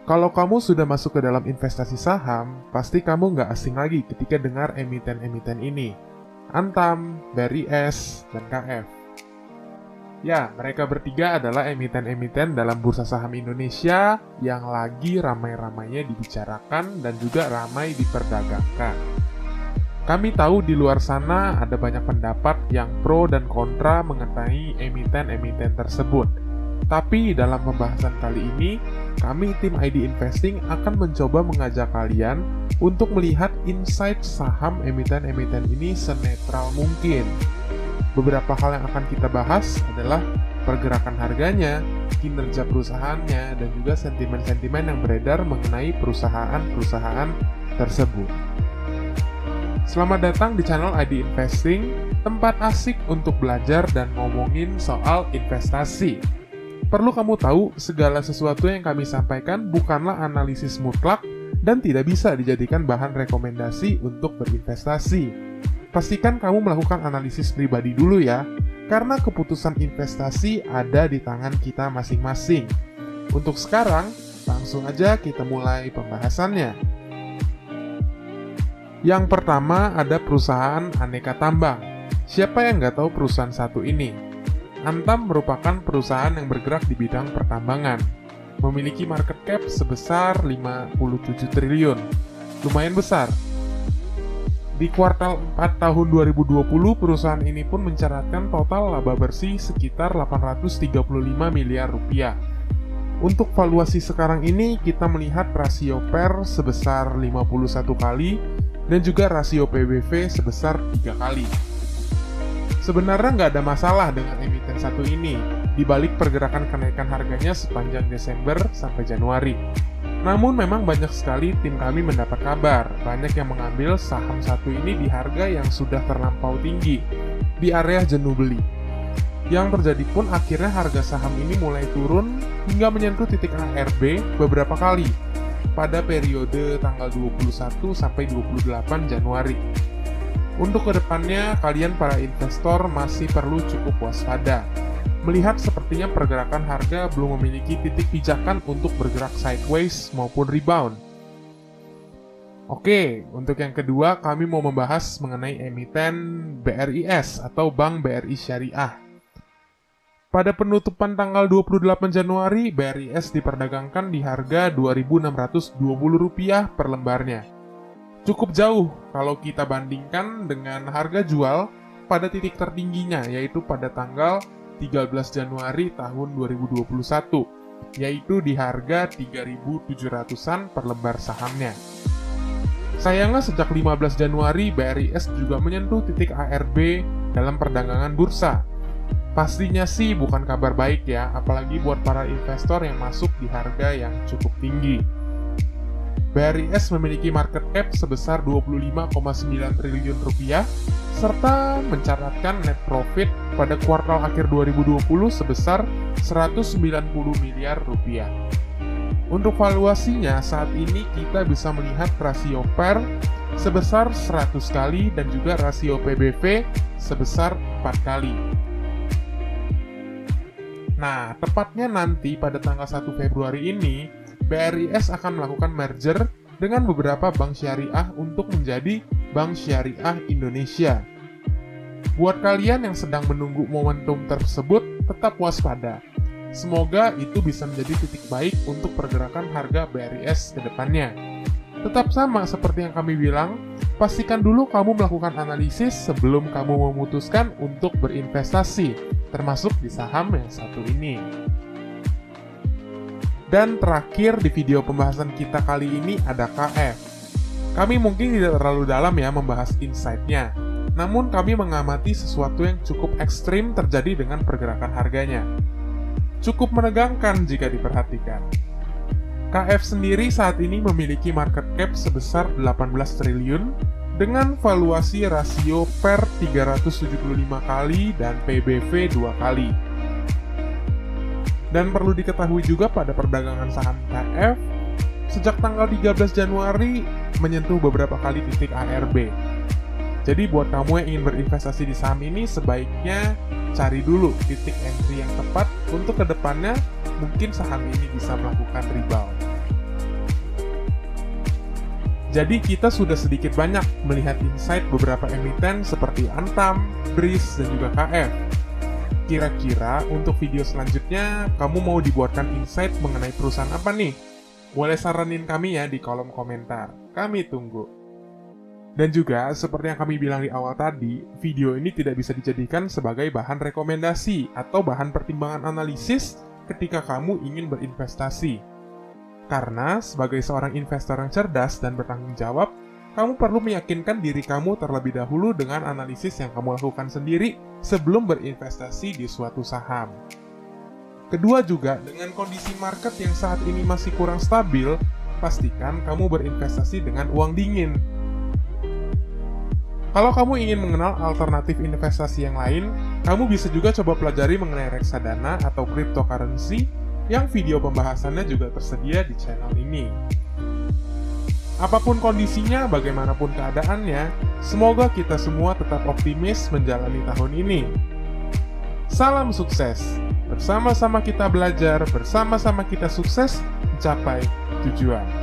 Kalau kamu sudah masuk ke dalam investasi saham, pasti kamu nggak asing lagi ketika dengar emiten-emiten ini. Antam, BRIS, dan KF. Ya, mereka bertiga adalah emiten-emiten dalam bursa saham Indonesia yang lagi ramai-ramainya dibicarakan dan juga ramai diperdagangkan. Kami tahu di luar sana ada banyak pendapat yang pro dan kontra mengenai emiten-emiten tersebut. Tapi dalam pembahasan kali ini, kami tim ID Investing akan mencoba mengajak kalian untuk melihat insight saham emiten-emiten ini senetral mungkin. Beberapa hal yang akan kita bahas adalah pergerakan harganya, kinerja perusahaannya, dan juga sentimen-sentimen yang beredar mengenai perusahaan-perusahaan tersebut. Selamat datang di channel ID Investing, tempat asik untuk belajar dan ngomongin soal investasi. Perlu kamu tahu, segala sesuatu yang kami sampaikan bukanlah analisis mutlak dan tidak bisa dijadikan bahan rekomendasi untuk berinvestasi. Pastikan kamu melakukan analisis pribadi dulu ya, karena keputusan investasi ada di tangan kita masing-masing. Untuk sekarang, langsung aja kita mulai pembahasannya. Yang pertama ada perusahaan aneka tambang. Siapa yang nggak tahu perusahaan satu ini? Antam merupakan perusahaan yang bergerak di bidang pertambangan, memiliki market cap sebesar 57 triliun, lumayan besar. Di kuartal 4 tahun 2020, perusahaan ini pun mencatatkan total laba bersih sekitar 835 miliar rupiah. Untuk valuasi sekarang ini, kita melihat rasio PER sebesar 51 kali, dan juga rasio PBV sebesar 3 kali. Sebenarnya nggak ada masalah dengan emiten satu ini, dibalik pergerakan kenaikan harganya sepanjang Desember sampai Januari. Namun memang banyak sekali tim kami mendapat kabar, banyak yang mengambil saham satu ini di harga yang sudah terlampau tinggi, di area jenuh beli. Yang terjadi pun akhirnya harga saham ini mulai turun hingga menyentuh titik ARB beberapa kali, pada periode tanggal 21 sampai 28 Januari. Untuk kedepannya, kalian para investor masih perlu cukup waspada. Melihat sepertinya pergerakan harga belum memiliki titik pijakan untuk bergerak sideways maupun rebound. Oke, untuk yang kedua kami mau membahas mengenai emiten BRIS atau Bank BRI Syariah. Pada penutupan tanggal 28 Januari, BRIS diperdagangkan di harga Rp2.620 per lembarnya. Cukup jauh kalau kita bandingkan dengan harga jual pada titik tertingginya, yaitu pada tanggal 13 Januari tahun 2021, yaitu di harga 3.700-an per lembar sahamnya. Sayangnya sejak 15 Januari, BRIS juga menyentuh titik ARB dalam perdagangan bursa. Pastinya sih bukan kabar baik ya, apalagi buat para investor yang masuk di harga yang cukup tinggi. BRIS memiliki market cap sebesar 25,9 triliun rupiah, serta mencatatkan net profit pada kuartal akhir 2020 sebesar 190 miliar rupiah. Untuk valuasinya, saat ini kita bisa melihat rasio PER sebesar 100 kali dan juga rasio PBV sebesar 4 kali. Nah, tepatnya nanti pada tanggal 1 Februari ini, BRIS akan melakukan merger dengan beberapa bank syariah untuk menjadi Bank Syariah Indonesia. Buat kalian yang sedang menunggu momentum tersebut, tetap waspada. Semoga itu bisa menjadi titik baik untuk pergerakan harga BRIS ke depannya. Tetap sama seperti yang kami bilang, pastikan dulu kamu melakukan analisis sebelum kamu memutuskan untuk berinvestasi, termasuk di saham yang satu ini. Dan terakhir di video pembahasan kita kali ini ada KF. Kami mungkin tidak terlalu dalam ya membahas insight-nya, namun kami mengamati sesuatu yang cukup ekstrim terjadi dengan pergerakan harganya. Cukup menegangkan jika diperhatikan. KF sendiri saat ini memiliki market cap sebesar 18 triliun dengan valuasi rasio PER 375 kali dan PBV 2 kali. Dan perlu diketahui juga pada perdagangan saham KF, sejak tanggal 13 Januari menyentuh beberapa kali titik ARB. Jadi buat kamu yang ingin berinvestasi di saham ini, sebaiknya cari dulu titik entry yang tepat untuk kedepannya mungkin saham ini bisa melakukan rebound. Jadi kita sudah sedikit banyak melihat insight beberapa emiten seperti Antam, BRIS, dan juga KF. Kira-kira untuk video selanjutnya, kamu mau dibuatkan insight mengenai perusahaan apa nih? Boleh saranin kami ya di kolom komentar. Kami tunggu. Dan juga, seperti yang kami bilang di awal tadi, video ini tidak bisa dijadikan sebagai bahan rekomendasi atau bahan pertimbangan analisis ketika kamu ingin berinvestasi. Karena, sebagai seorang investor yang cerdas dan bertanggung jawab, kamu perlu meyakinkan diri kamu terlebih dahulu dengan analisis yang kamu lakukan sendiri sebelum berinvestasi di suatu saham. Kedua juga, dengan kondisi market yang saat ini masih kurang stabil, pastikan kamu berinvestasi dengan uang dingin. Kalau kamu ingin mengenal alternatif investasi yang lain, kamu bisa juga coba pelajari mengenai reksadana atau cryptocurrency yang video pembahasannya juga tersedia di channel ini. Apapun kondisinya, bagaimanapun keadaannya, semoga kita semua tetap optimis menjalani tahun ini. Salam sukses! Bersama-sama kita belajar, bersama-sama kita sukses mencapai tujuan.